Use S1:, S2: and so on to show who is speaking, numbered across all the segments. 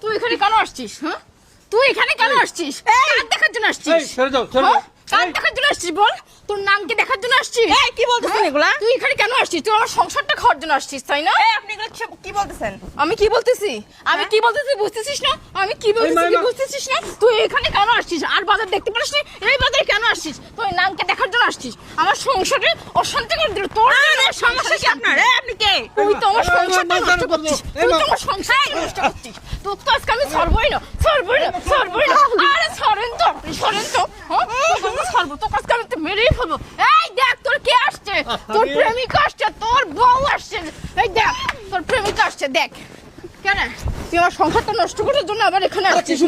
S1: তুই এখানে কেন আসছিস? হ্যাঁ, তুই এখানে কেন আসছিস? কার দেখার জন্য আসছিস? কার দেখার জন্য আসছিস বল? তোর নামকে দেখার জন্য আসছিস?
S2: কি বলতেছেন এগুলা?
S1: তুই এখানে কেন আসছিস? তুই আমার সংসারটা খাওয়ার জন্য আসছিস, তাই না?
S2: আপনি এগুলো কি বলতেছেন?
S1: আমি কি বলতেছি? আমি কি বলতেছি বুঝতেছিস না? আমি কি বলতেছি কি বুঝতেছিস না? তুই এখানে কেন আসছিস? আর বাজার দেখতে পারিস না? এই বাজারে কেন আসছিস? তুই নামকে দেখার জন্য আসছিস। আমার সংসারে অশান্তি করে দিল। তোর
S2: সমস্যা কি আপনার? আপনি কে?
S1: তুই তো আমার সংসারটা নষ্ট করছিস। তুই তো আমার সংসার নষ্ট করছিস। তোর তো আজকে আমি ছাড়বই না। আরে ছাড়েন তো, সরেন তো। হ্যাঁ, ছাড়বো তো আজকে আমি তো মেরেই ফেলবো। এই দেখ তোর কে আসছে? তোর প্রেমিকা আসছে, তোর বউ আসছে। এই দেখ তোর প্রেমিকা আসছে, দেখ। কেন তুই আমার সংসারটা নষ্ট করার জন্য আবার এখানে আসছিস?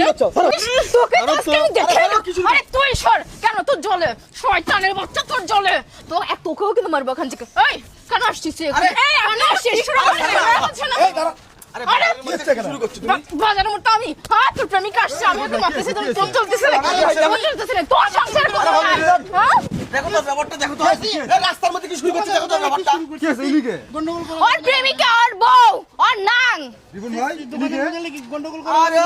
S1: তোকে তো আজকে আমি দেখে না। আরে তুই সর। কেন তোর জ্বলে? শয়তানের বাচ্চা তোর জ্বলে। তো এক তোকেও কিন্তু মারবো এখান থেকে। এই কেন আসছিস তুই এখানে? এই কেন আসছিস? বাজারের মতো আমি তোর প্রেমিকা আসছে, আমি ওকে মারতেছি, তোর ফোন চলতেছে তোর সংসার করবো না।
S3: দেখো তো ব্যাপারটা, দেখো তো রাস্তার মধ্যে কি শুরু করছে, দেখো তো ব্যাপারটা
S4: কি আছে এদিকে?
S1: ওর প্রেমিকা, ওর বউ, ওর নাং।
S4: রিপন ভাই গন্ডগোল করে।
S3: আরে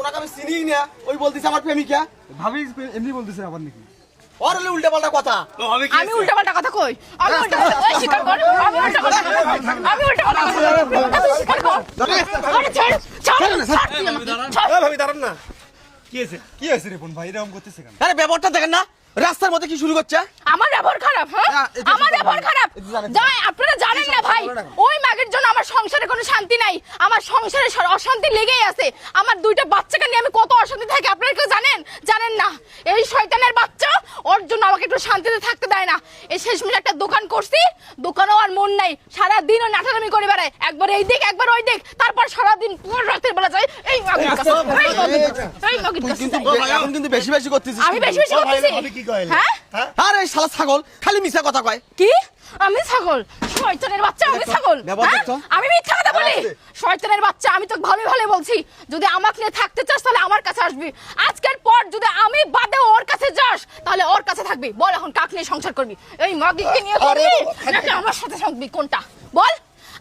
S3: ওনাকে আমি চিনিই না, ওই বলতেছে আমার প্রেমিকা।
S4: ভাবি এমনি বলতেছে আবার নাকি?
S3: ওর হলে উল্টা পাল্টা কথা।
S1: আমি উল্টাপাল্টা কথা কই? আমি উল্টাপাল্টা ওই স্বীকার কর। আমি উল্টাপাল্টা কথা কই। আমি উল্টাপাল্টা কথা কই। তুই স্বীকার কর। আরে ছাড়।
S3: ভাবি দাঁড়ান না।
S4: কি হয়েছে রিপন ভাই এরকম করতেছে কেন?
S3: আরে ব্যাপারটা দেখেন না, রাস্তার মধ্যে কি শুরু করছে।
S1: আমার ব্যবহার খারাপ, হ্যাঁ? আমার ব্যবহার খারাপ। যাই আপনারা জানেন না ভাই, ওই মাগের জন্য আমার সংসারে কোনো শান্তি নাই। আমার সংসারে অশান্তি লেগেই আছে। আমার দুইটা বাচ্চাকে নিয়ে আমি কত অশান্তি থাকি, আপনারা কেউ জানেন? জানেন না। এই শয়তানের বাচ্চা ওর জন্য আমাকে একটু শান্তিতে থাকতে দেয় না। এই শেষমেশ একটা দোকান করছি, দোকানেও আর মন নাই। সারাদিন ও নাটানামি করে বেড়ায়, একবার এই দিক একবার ওই দিক। তারপর সারাদিন পুরো রাতের বেলা যায় এই মাগের কাছে, এই মাগের কাছে।
S3: এখন কিন্তু বেশি বেশি করতেছিস।
S1: আমি বেশি বেশি করতেছি? হ্যাঁ,
S3: আরে শালা ছাগল খালি মিছা কথা কয়।
S1: কি? আমি ছাগল? শয়তানের বাচ্চা, আমি ছাগল? আমি মিথ্যা কথা বলি? শয়তানের বাচ্চা, আমি তো ভালো ভালো বলছি, যদি আমাকে নিয়ে থাকতে চাস তাহলে আমার কাছে আসবি। আজকের পর যদি আমি বাদে ওর কাছে যাস তাহলে ওর কাছে থাকবি। বল এখন কাকে নিয়ে সংসার করবি? এই মাগিকে নিয়ে করবি নাকি আমার সাথে থাকবি? কোনটা বল?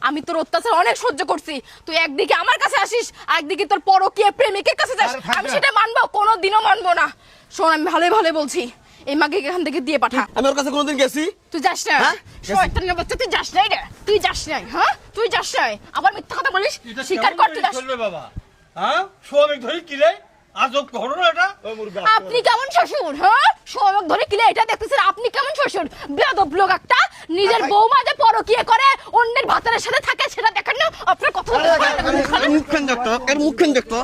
S1: আমি তোর অত্যাচার অনেক সহ্য করছি, তুই একদিকে আমার কাছে আসিস আর একদিকে তোর পরকীয়া প্রেমিকের কাছে যাস। আমি সেটা মানবো? কোনোদিনও মানবো না। শোন, আমি ভালোই ভালো বলছি, এই মাকে এখান থেকে দিয়ে পাঠা।
S3: আমি ওর কাছে কোনোদিন গেছি?
S1: তুই যাস না। শয়তানের বাচ্চা, তুই যাস নাই রে, তুই যাস নাই। হ্যাঁ, তুই যাস নাই। আবার মিথ্যা কথা বলিস, স্বীকার কর তুই যাস।
S5: বাবা হ্যাঁ সোয়াবিক ধরে কি রে আজব ঘটনা এটা।
S1: আপনি কেমন শ্বশুর? হ্যাঁ, সোমক ধরে কিলে এটা দেখতেছেন? আপনি কেমন শ্বশুর? বেয়াদব লোক একটা, নিজের বউমা যে পরকীয়া করে অন্যের ভাতারের সাথে থাকে সেটা দেখেন না। আপনার কথা
S3: মুখখান দেখতো, এর মুখখান দেখতো।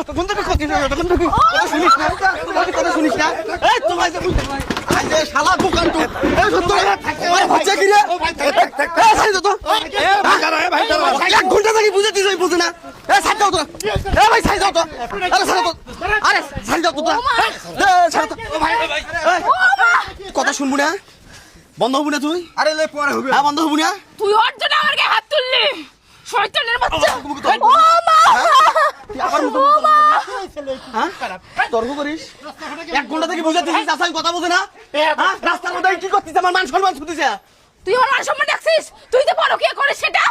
S3: এতক্ষণ থেকে কথা শুনিস না, কথা শুনিস না। এই তোমায় যে আরে শালা দোকান তো এই সত্য আরে বাচ্চা কি রে? এই সাইড তো ভাই এক ঘন্টা থেকে বুঝাতেছিস, ওই বুঝে না। এই সাইড দাও তো, এই ভাই সাইড দাও তো। আরে সাইড দাও, আরে সাইড দাও তো। সাইড দাও ভাই। কথা শুনবো না, বন্ধ হবো না তুই?
S4: আরে লে পরে হবে।
S3: হ্যাঁ বন্ধ হবো না।
S1: তুই ওর জন্য আমার গায়ে হাত তুললি, শয়তানের বাচ্চা। ও মা, ও মা,
S3: তর্ক করিস? এক ঘন্টা থেকে বুঝাতেছিস, আসাই কথা বোঝে না। রাস্তার মধ্যে কি করছিস? আমার মান সম্মান ছুটিছে।
S1: তুই আমার মান সম্মান ডাকছিস? তুই যে পরকীয়া করে সেটা।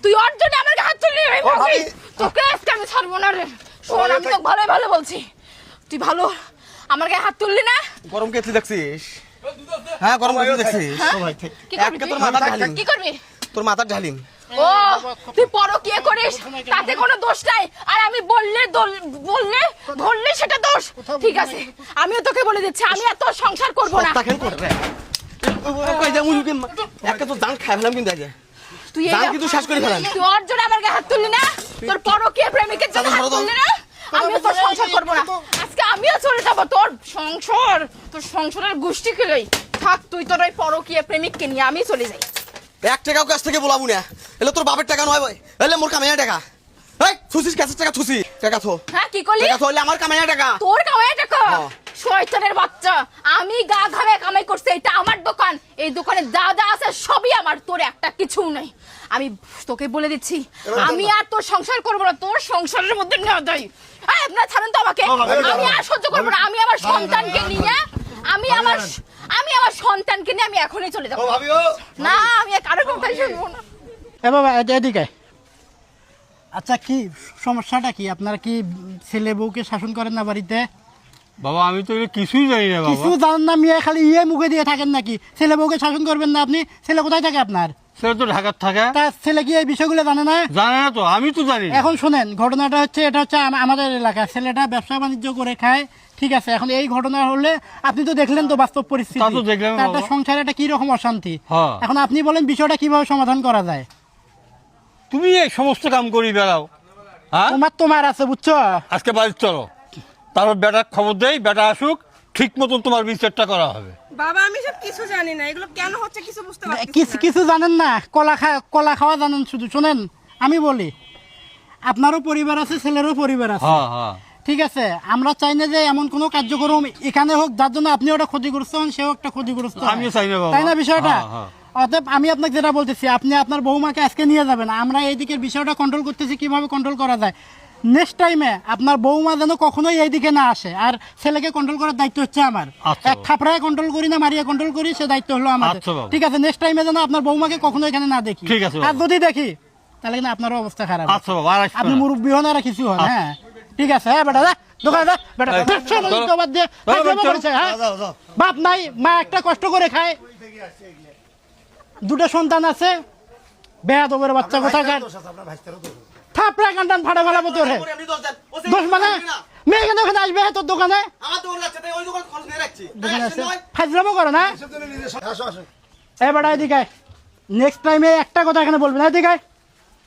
S1: তুই ওর জন্য আমার গায়ে হাত তুললি। তোকে আজকে আমি ছাড়বো না রে। শোন, আমি তো ভালো ভালো বলছি, তুই ভালো আমার গায়ে হাত তুললি না।
S3: গরম কেটলি দেখছিস? হ্যাঁ গরম কেটলি দেখছিস?
S1: কি করবি?
S3: তোর মাথা ঢালিম,
S1: কি করবি?
S3: তোর মাথা ঢালিম।
S1: ও তুই পরকীয়া করিস, তাতে কোনো দোষ নাই। আর আমি বললে ধরলে সেটা দোষ। ঠিক আছে, আমিও তোকে বলে দিচ্ছি, আমি আর তোর সংসার করবো না।
S3: একটা তো দান খাই ফেলাম কিন্তু আগে
S1: তুই
S3: দান কিন্তু শেষ করে ফেলাম।
S1: তুই ওর জন্য আমার গায়ে হাত তুললি না, তোর পরকীয়া প্রেমিকের জন্য হাত তুললি না। আমিও তোর সংসার করবো না, আজকে আমিও চলে যাবো। তোর সংসারের গোষ্ঠী খেলেই থাক তুই, তোর ওই পরকীয়া প্রেমিককে নিয়ে আমি চলে যাই।
S3: এক টাকাও কাছ থেকে বলাবো না, এলে তোর বাপের টাকা নয় ভাই, এলে মোর কামাইয়া টাকা। এই থুসিস কাছের টাকা, থুসি টাকা থো।
S1: হ্যাঁ কি করলি?
S3: টাকা থো, এলে আমার কামাইয়া টাকা।
S1: তোর কামাইয়া টাকা? শয়তানের বাচ্চা, আমি গা ঘামে কামাই করছি, এটা আমার দোকান, এই দোকানে যা যা আছে সবই আমার, তোর একটা কিছু নাই। আমি তোকে বলে দিচ্ছি, আমি আর তোর সংসার করবো না, তোর সংসারের মধ্যে না দেয়। আপনারা ছাড়েন তো আমাকে, আমি আর সহ্য করবো না। আমি আমার সন্তানকে নিয়ে আমি আমার সন্তানকে নিয়ে আমি এখনই চলে যাবো। না, আমি আর কারো কথা শুনবো না।
S6: এ বাবা এদিকে। আচ্ছা কি সমস্যাটা কি? আপনারা কি ছেলে বউকে শাসন করেন না বাড়িতে?
S5: বাবা আমি তো এটা কিছুই জানি না
S6: কিছু
S5: বাবা।
S6: জানেন না মিয়া, খালি মুখে দিয়ে থাকেন নাকি? ছেলে বউকে শাসন করবেন না আপনি? ছেলে কোথায় থাকে আপনার?
S5: সেটা তো ঢাকার থাকে।
S6: তা ছেলে কি এই বিষয়গুলো জানে না?
S5: জানে না তো, আমি তো জানি না।
S6: এখন শোনেন, ঘটনাটা হচ্ছে এটা হচ্ছে আমাদের এলাকা, ছেলেটা ব্যবসা বাণিজ্য করে খায়, ঠিক আছে? এখন এই ঘটনা হলে আপনি তো দেখলেন তো বাস্তব পরিস্থিতি,
S5: তা তো দেখলাম
S6: তা একটা
S5: বাবা।
S6: সংসারে একটা কি রকম অশান্তি।
S5: হ্যাঁ।
S6: এখন আপনি বলেন বিষয়টা কিভাবে সমাধান করা যায়?
S5: তুমি এই সমস্ত কাম করি বেড়াও, হ্যাঁ?
S6: তোমার আছে বুঝছো?
S5: আজকে বাড়ি চলো, তারপর বেটার খবর দেই, বেটা আসুক, ঠিক মতন তোমার বিচারটা করা হবে।
S2: বাবা আমি সব কিছু জানি না, এগুলো কেন হচ্ছে কিছু বুঝতে পারছি
S6: কিছু কিছু জানেন না, কলা খাওয়া জানেন শুধু। শোনেন আমি বলি, আপনারও পরিবার আছে, ছেলেরও পরিবার আছে,
S5: হ্যাঁ হ্যাঁ
S6: ঠিক আছে? আমরা চাই না যে এমন কোনো কার্যক্রম এখানে হোক যার জন্য আপনি ওটা ক্ষতিগ্রস্ত হন, সেও একটা ক্ষতিগ্রস্ত হয়।
S5: আমিও চাই না বাবা।
S6: তাই না বিষয়টা?
S5: হ্যাঁ, হ্যাঁ।
S6: অতএব আমি আপনাকে যেটা বলতেছি, আপনি আপনার বৌমাকে আজকে নিয়ে যাবেন, আমরা এই দিকের বিষয়টা কন্ট্রোল করতেছি কিভাবে কন্ট্রোল করা যায়। নেক্সট টাইমে আপনার বৌমা যেন কখনোই এই দিকে না আসে, আর ছেলেকে কন্ট্রোল করার দায়িত্ব হচ্ছে আমার।
S5: আচ্ছা
S6: এক থাপড়ায় কন্ট্রোল করি না, মারিয়া কন্ট্রোল করি, সে দায়িত্ব হলো আমাদের,
S5: আচ্ছা বাবা।
S6: ঠিক আছে? নেক্সট টাইমে যেন আপনার বৌমাকে কখনো এখানে না দেখি,
S5: ঠিক আছে বাবা।
S6: আর যদি দেখি তাহলে কিন্তু আপনারও অবস্থা খারাপ।
S5: আচ্ছা বাবা, আর আসবে
S6: আপনি
S5: না।
S6: মুরব্বী হন আর কিছু হন, হ্যাঁ ঠিক আছে? হ্যাঁ বেটা যা দোকানে যা বেটা,
S5: এই,
S6: চলো,
S5: চলো।
S6: তো বাদ দিয়ে
S5: চলো,
S6: ফাইজলামো
S5: চলো।
S6: করেছে, হ্যাঁ? বাপ নাই, মা একটা কষ্ট করে খায়, দুটো সন্তান আছে, বেয়াদবের বাচ্চা কোথাকার, থাপড়া কান্টান ফাড়া ফেলাবো তোর। হে দোষ মানে মেয়ে কেন ওখানে আসবে তোর দোকানে? দোকানে আছে ফাইজলামো করে না? এ বেটা এদিকে নেক্সট টাইমে একটা কথা এখানে বলবেন, এদিকে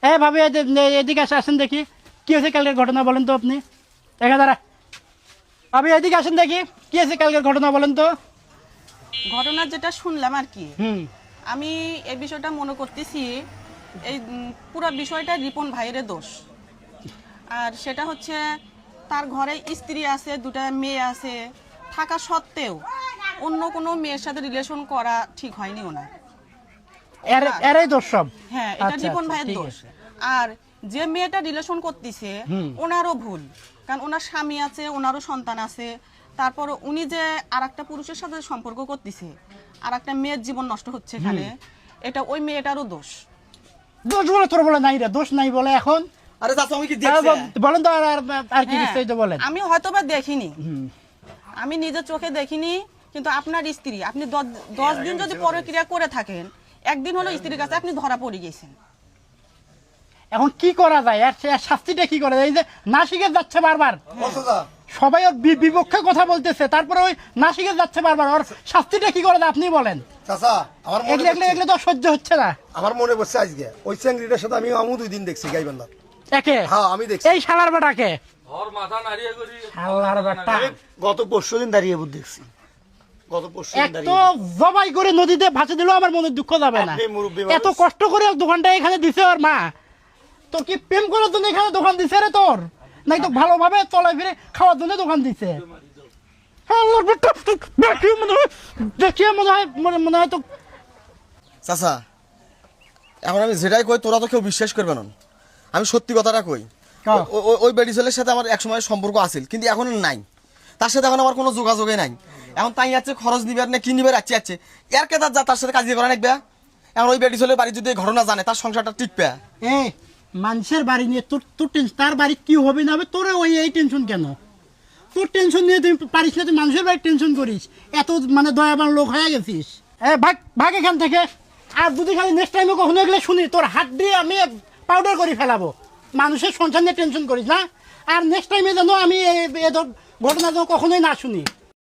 S6: এ ভাবি এদিকে আসেন দেখি কি হয়েছে কালকের ঘটনা বলেন তো আপনি। এখানে দাঁড়া ভাবি, এদিকে আসেন দেখি কি হয়েছে কালকের ঘটনা বলেন তো।
S2: ঘটনা যেটা শুনলাম আর কি,
S6: হুম,
S2: আমি এই বিষয়টা মনে করতেছি এই পুরো বিষয়টা রিপন ভাইয়ের দোষ। আর সেটা হচ্ছে তার ঘরে স্ত্রী আছে, দুটা মেয়ে আছে, থাকা সত্ত্বেও অন্য কোনো মেয়ের সাথে রিলেশন করা ঠিক হয়নি ওনার।
S6: এরাই দোষ সব।
S2: হ্যাঁ, এটা
S6: আচ্ছা,
S2: রিপন
S6: আচ্ছা,
S2: ভাইয়ের
S6: ঠিক
S2: দোষ।
S6: আছে।
S2: আর যে মেয়েটা রিলেশন করতেছে ওনারও ভুল, কারণ ওনার স্বামী আছে, ওনারও সন্তান আছে, তারপর উনি যে আরেকটা পুরুষের সাথে সম্পর্ক করতেছে, আরেকটা মেয়ের জীবন নষ্ট হচ্ছে এখানে, এটা ওই মেয়েটারও দোষ।
S6: দোষ বলে তোর বলে নাই রে, দোষ নাই বলে এখন
S3: আরে চাচা আমি কি দেখছি?
S6: বলেন তো, আর কি
S2: হ্যাঁ,
S6: বিস্তারিত বলেন।
S2: আমি হয়তোবা দেখিনি, আমি নিজের চোখে দেখিনি, কিন্তু আপনার স্ত্রী, আপনি 10 দিন যদি পরক্রিয়া করে থাকেন, একদিন হলো স্ত্রীর কাছে আপনি ধরা পড়ে গেছেন।
S6: এখন কি করা যায়? আর শাস্তিটা কি করা যায়? এই যে নাসিকে যাচ্ছে বারবার, সবাই ওর বিপক্ষে কথা বলতেছে, তারপরে ওই নাসিকে যাচ্ছে বারবার, ওর শাস্তিটা কি করা যায় আপনি বলেন?
S4: চাচা আমার মনে
S6: এগুলো এগুলো এগুলো তো সহ্য হচ্ছে না।
S4: আমার মনে পড়ছে আজকে ওই চ্যাংড়িটার সাথে আমি 2 দিন দেখছি গাইবান্ধা।
S6: একে
S4: হ্যাঁ আমি দেখছি।
S6: এই শালার বেটাকে,
S5: ওর মাথা নাড়িয়ে করি।
S6: শালার বেটা
S3: গত পরশুদিন দাঁড়িয়ে দেখছি, গত পরশুদিন
S6: এক তো জবাই করে নদীতে ভাসে দিলেও আমার মনে দুঃখ যাবে না।
S3: আপনি মুরব্বি মানুষ।
S6: এত কষ্ট করে দোকানটা এখানে দিছে ওর মা, তোর কি প্রেম করার জন্য এখানে দোকান দিছে রে তোর, নাই তো ভালোভাবে চলাই ফিরে খাওয়ার জন্য দোকান দিছে? আল্লাহর বেটা, দেখিয়ে মনে হয় তো।
S3: চাচা এখন আমি যেটাই কই তোরা তো কেউ বিশ্বাস করবে না, আমি সত্যি কথাটা কই।
S6: কও।
S3: ওই বেডি ছেলের সাথে আমার একসময় সম্পর্ক আছিল, কিন্তু এখন নাই, তার সাথে এখন আমার কোনো যোগাযোগই নাই। এখন তাই যাচ্ছে খরচ নিবার না কি নিবার আছে এর কে তার সাথে কাজ করা নাকবে। এখন ওই বেডি ছেলের বাড়ি যদি এই ঘটনা জানে, তার সংসারটা টিকবে।
S6: এই মানুষের বাড়ি নিয়ে তোর তার বাড়ি কি হবে না হবে, তোর ওই এই টেনশন কেন? তোর টেনশন নিয়ে তুই পারিস না, তুই মানুষের বাড়ি টেনশন করিস, এত মানে দয়াবান লোক হয়ে গেছিস। ভাগ এখান থেকে, আর যদি খালি নেক্সট টাইমে কখনো এগুলো শুনি তোর হাত দিয়ে আমি পাউডার করে ফেলাবো। মানুষের সংসার নিয়ে টেনশন করিস না, আর নেক্সট টাইমে যেন আমি এই ঘটনা যেন কখনোই না শুনি।